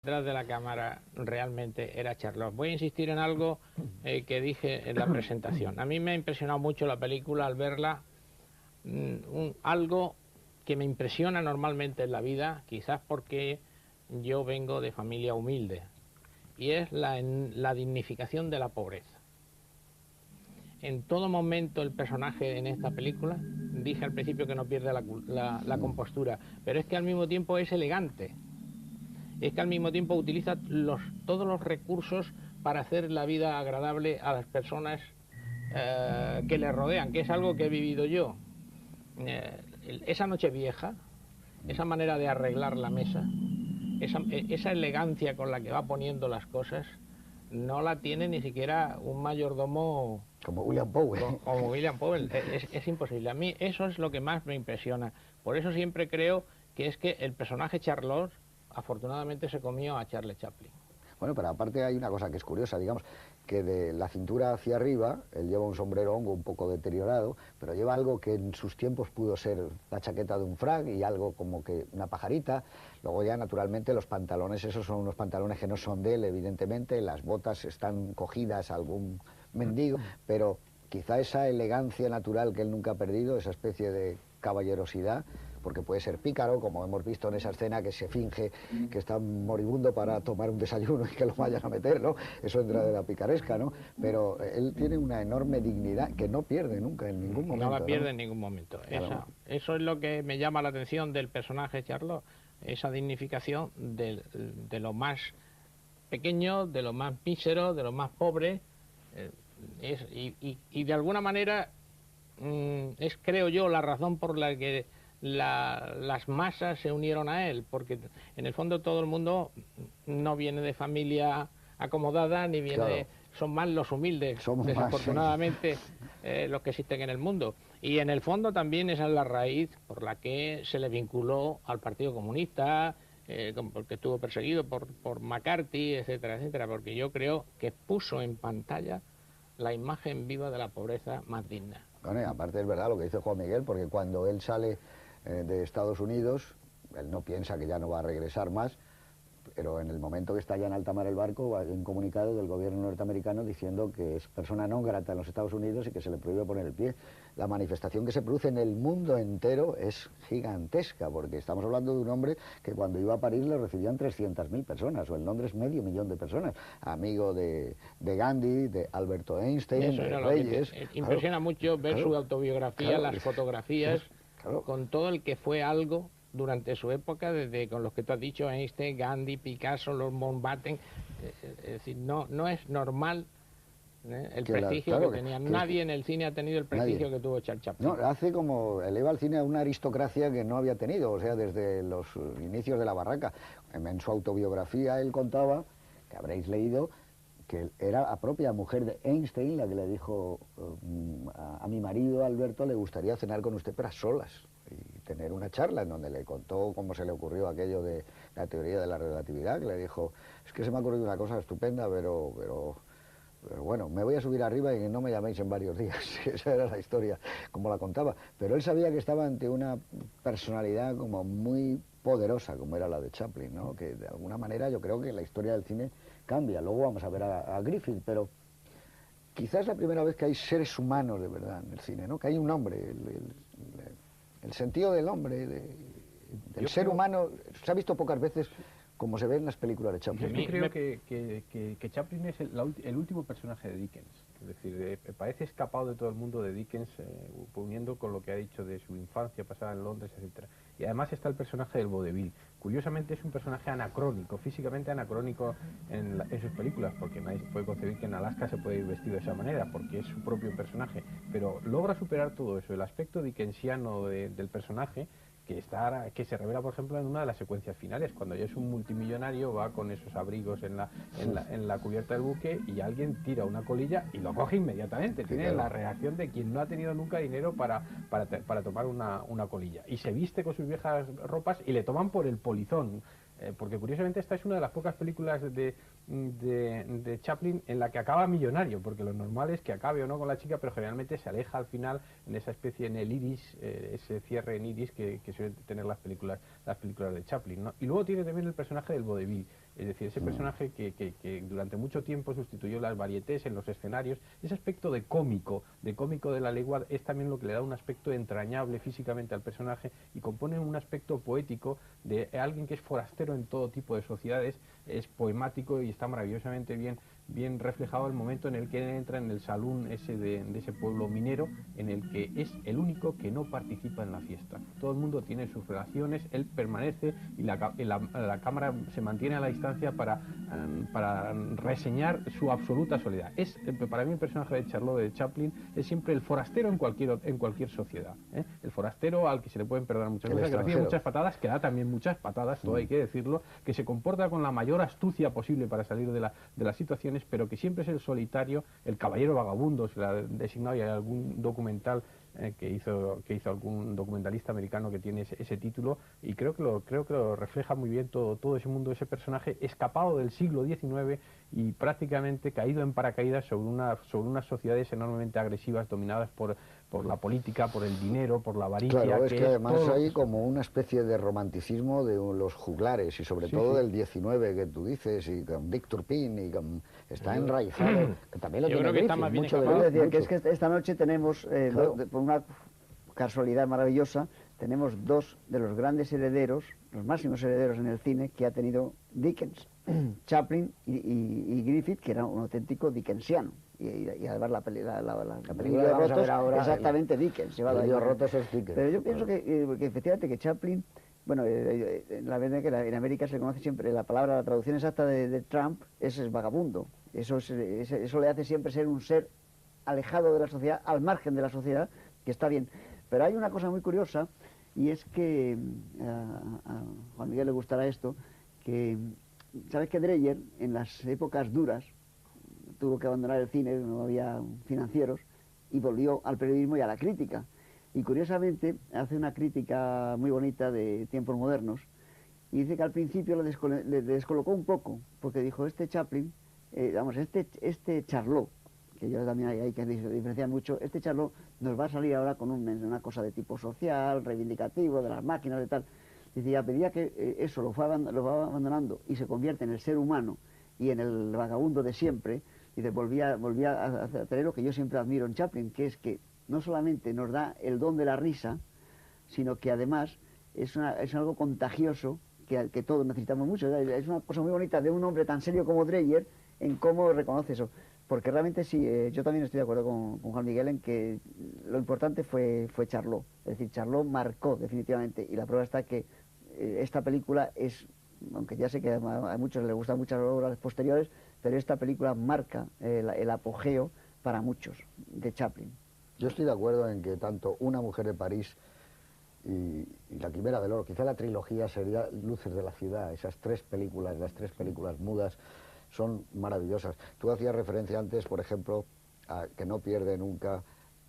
Detrás de la cámara realmente era Charlotte. Voy a insistir en algo que dije en la presentación. A mí me ha impresionado mucho la película al verla, algo que me impresiona normalmente en la vida, quizás porque yo vengo de familia humilde, y es la dignificación de la pobreza. En todo momento el personaje en esta película, dije al principio que no pierde la compostura, pero es que al mismo tiempo es elegante. Es que al mismo tiempo utiliza todos los recursos para hacer la vida agradable a las personas que le rodean, que es algo que he vivido yo. Esa noche vieja, esa manera de arreglar la mesa, esa elegancia con la que va poniendo las cosas, no la tiene ni siquiera un mayordomo como William Powell. Como William Powell. Es imposible. A mí eso es lo que más me impresiona. Por eso siempre creo que es que el personaje Charlotte afortunadamente se comió a Charlie Chaplin. Bueno, pero aparte hay una cosa que es curiosa, digamos, que de la cintura hacia arriba, él lleva un sombrero hongo un poco deteriorado, pero lleva algo que en sus tiempos pudo ser la chaqueta de un frac y algo como que una pajarita. Luego ya, naturalmente, los pantalones, esos son unos pantalones que no son de él, evidentemente, las botas están cogidas a algún mendigo, pero quizá esa elegancia natural que él nunca ha perdido, esa especie de caballerosidad, porque puede ser pícaro, como hemos visto en esa escena que se finge que está moribundo para tomar un desayuno y que lo vayan a meter, ¿no? Eso entra de la picaresca, ¿no? Pero él tiene una enorme dignidad que no pierde nunca en ningún momento. No la pierde en ningún momento. Claro. Eso es lo que me llama la atención del personaje Charlotte, esa dignificación de lo más pequeño, de lo más mísero, de lo más pobre, y de alguna manera es, creo yo, la razón por la que las masas se unieron a él, porque en el fondo todo el mundo no viene de familia acomodada, ni viene claro. Son más los humildes, somos desafortunadamente, más, sí. Los que existen en el mundo. Y en el fondo también esa es la raíz por la que se le vinculó al Partido Comunista, porque estuvo perseguido por McCarthy, etcétera, etcétera, porque yo creo que puso en pantalla la imagen viva de la pobreza más digna. Bueno, y aparte es verdad lo que dice Juan Miguel, porque cuando él sale de Estados Unidos, él no piensa que ya no va a regresar más, pero en el momento que está ya en alta mar el barco, hay un comunicado del gobierno norteamericano diciendo que es persona non grata en los Estados Unidos y que se le prohíbe poner el pie. La manifestación que se produce en el mundo entero es gigantesca, porque estamos hablando de un hombre que cuando iba a París le recibían 300.000 personas, o en Londres 500.000 de personas, amigo de Gandhi, de Alberto Einstein, de Reyes. Impresiona mucho ver su autobiografía, las fotografías, con todo el que fue algo durante su época, desde con los que tú has dicho, Einstein, Gandhi, Picasso, los Mountbatten. Es decir, no es normal el prestigio que tenía. Nadie en el cine ha tenido el prestigio que tuvo Charles Chaplin. No, hace como eleva al cine a una aristocracia que no había tenido, o sea, desde los inicios de la barraca. En su autobiografía él contaba, que habréis leído, que era la propia mujer de Einstein la que le dijo a mi marido Alberto le gustaría cenar con usted, pero a solas, y tener una charla en donde le contó cómo se le ocurrió aquello de la teoría de la relatividad, que le dijo, es que se me ha ocurrido una cosa estupenda, pero bueno, me voy a subir arriba y no me llaméis en varios días. Esa era la historia, como la contaba. Pero él sabía que estaba ante una personalidad como muy poderosa, como era la de Chaplin, ¿no? Que de alguna manera yo creo que la historia del cine cambia. Luego vamos a ver a Griffith, pero quizás es la primera vez que hay seres humanos de verdad en el cine, ¿no? Que hay un hombre, el sentido del hombre, del ser humano, se ha visto pocas veces como se ve en las películas de Chaplin. Yo creo que Chaplin es el último personaje de Dickens. Es decir, parece escapado de todo el mundo de Dickens, poniendo con lo que ha dicho de su infancia pasada en Londres, etcétera. Y además está el personaje del vodevil. Curiosamente es un personaje anacrónico, físicamente anacrónico en sus películas, porque nadie puede concebir que en Alaska se puede ir vestido de esa manera, porque es su propio personaje. Pero logra superar todo eso, el aspecto dickensiano del personaje, que se revela, por ejemplo, en una de las secuencias finales, cuando ya es un multimillonario, va con esos abrigos en la cubierta del buque y alguien tira una colilla y lo coge inmediatamente. Tiene la reacción de quien no ha tenido nunca dinero para tomar una colilla. Y se viste con sus viejas ropas y le toman por el polizón. Porque curiosamente esta es una de las pocas películas de Chaplin en la que acaba millonario, porque lo normal es que acabe o no con la chica, pero generalmente se aleja al final en esa especie, en el iris, ese cierre en iris que suelen tener las películas de Chaplin, ¿no? Y luego tiene también el personaje del vodevil. Es decir, ese personaje que durante mucho tiempo sustituyó las varietés en los escenarios, ese aspecto de cómico de la legua es también lo que le da un aspecto entrañable físicamente al personaje y compone un aspecto poético de alguien que es forastero en todo tipo de sociedades, es poemático y está maravillosamente bien reflejado el momento en el que él entra en el salón ese de ese pueblo minero, en el que es el único que no participa en la fiesta. Todo el mundo tiene sus relaciones, él permanece y la cámara se mantiene a la distancia para reseñar su absoluta soledad. Para mí el personaje de Charlot de Chaplin es siempre el forastero en cualquier sociedad, ¿eh? El forastero al que se le pueden perdonar muchas cosas, que recibe muchas patadas, que da también muchas patadas, todo hay que decirlo, que se comporta con la mayor astucia posible para salir de las situaciones, pero que siempre es el solitario, el caballero vagabundo, se le ha designado, y hay algún documental que hizo algún documentalista americano que tiene ese título, y creo que lo refleja muy bien todo ese mundo, ese personaje escapado del siglo XIX y prácticamente caído en paracaídas sobre unas sociedades enormemente agresivas dominadas por la política, por el dinero, por la avaricia. Claro, es que además hay como una especie de romanticismo de los juglares y sobre todo del 19 que tú dices, y con Dick Turpin, y está enraizado, que también lo tiene Griffith, mucho de decir, que es que esta noche tenemos, por una casualidad maravillosa, tenemos dos de los grandes herederos, los máximos herederos en el cine que ha tenido Dickens, Chaplin y Griffith, que era un auténtico dickensiano. Y además la película de Rotos, exactamente Dickens. Rotos es Dickens. Pero yo pienso que efectivamente que Chaplin, bueno, la verdad que en América se conoce siempre la palabra, la traducción exacta de Trump es vagabundo. Eso le hace siempre ser un ser alejado de la sociedad, al margen de la sociedad, que está bien. Pero hay una cosa muy curiosa, y es que a Juan Miguel le gustará esto, que sabes que Dreyer, en las épocas duras, tuvo que abandonar el cine, no había financieros, y volvió al periodismo y a la crítica. Y curiosamente hace una crítica muy bonita de tiempos modernos, y dice que al principio le descolocó un poco, porque dijo, este Chaplin, este Charlot, que yo también hay que diferenciar mucho, este Charlot nos va a salir ahora con una cosa de tipo social, reivindicativo, de las máquinas, de tal. Dice, y a medida que eso lo va abandonando y se convierte en el ser humano y en el vagabundo de siempre, y volvía a tener lo que yo siempre admiro en Chaplin, que es que no solamente nos da el don de la risa, sino que además es algo contagioso que todos necesitamos mucho. Es una cosa muy bonita de un hombre tan serio como Dreyer en cómo reconoce eso. Porque realmente sí, yo también estoy de acuerdo con Juan Miguel en que lo importante fue Charlot. Es decir, Charlot marcó definitivamente, y la prueba está que esta película es, aunque ya sé que a muchos les gustan muchas obras posteriores, pero esta película marca el apogeo para muchos de Chaplin. Yo estoy de acuerdo en que tanto Una mujer de París y La quimera del oro, quizá la trilogía sería Luces de la ciudad, esas las tres películas mudas, son maravillosas. Tú hacías referencia antes, por ejemplo, a que no pierde nunca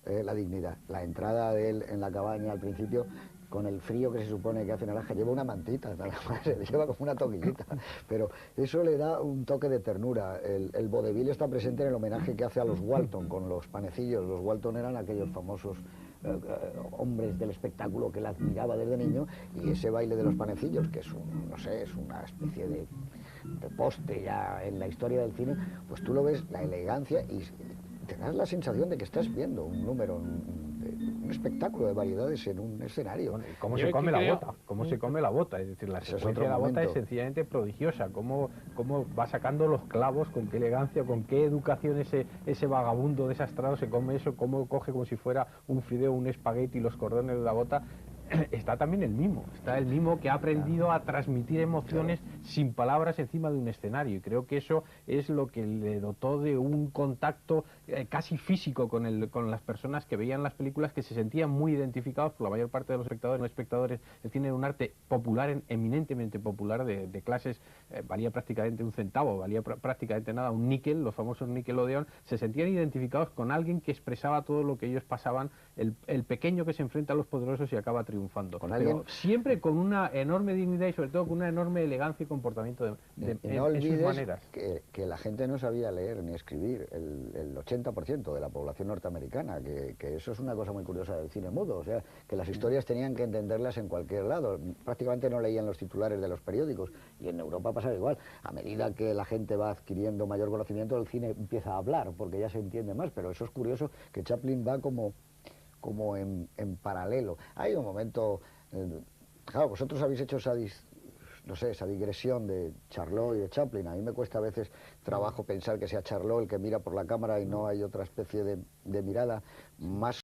la dignidad. La entrada de él en la cabaña al principio, con el frío que se supone que hace Naranja, lleva una mantita, nada más, lleva como una toquillita, pero eso le da un toque de ternura. El vodevil está presente en el homenaje que hace a los Walton con los panecillos. Los Walton eran aquellos famosos hombres del espectáculo que él admiraba desde niño, y ese baile de los panecillos, que es es una especie de poste ya en la historia del cine, pues tú lo ves, la elegancia, y te das la sensación de que estás viendo un número, un espectáculo de variedades en un escenario. Bueno, ¿cómo se come la bota? ¿Cómo se come la bota? Es decir, la secuencia de la bota es sencillamente prodigiosa. ¿Cómo va sacando los clavos, con qué elegancia, con qué educación ese vagabundo desastrado se come eso, cómo coge como si fuera un fideo, un espagueti, los cordones de la bota. Está también el mimo que ha aprendido a transmitir emociones sin palabras encima de un escenario, y creo que eso es lo que le dotó de un contacto casi físico con las personas que veían las películas, que se sentían muy identificados. Por la mayor parte de los espectadores el cine era un arte popular, eminentemente popular, de clases, valía prácticamente un centavo, valía prácticamente nada, un níquel, los famosos Nickelodeon, se sentían identificados con alguien que expresaba todo lo que ellos pasaban, el pequeño que se enfrenta a los poderosos y acaba triunfando. ¿Con alguien? Pero siempre con una enorme dignidad y sobre todo con una enorme elegancia comportamiento Y no en sus olvides maneras. que la gente no sabía leer ni escribir, el 80% de la población norteamericana, que eso es una cosa muy curiosa del cine mudo, o sea, que las historias tenían que entenderlas en cualquier lado, prácticamente no leían los titulares de los periódicos, y en Europa pasa igual, a medida que la gente va adquiriendo mayor conocimiento, el cine empieza a hablar, porque ya se entiende más, pero eso es curioso, que Chaplin va como en paralelo. Hay un momento, claro, vosotros habéis hecho no sé, esa digresión de Charlot y de Chaplin. A mí me cuesta a veces trabajo pensar que sea Charlot el que mira por la cámara y no hay otra especie de mirada más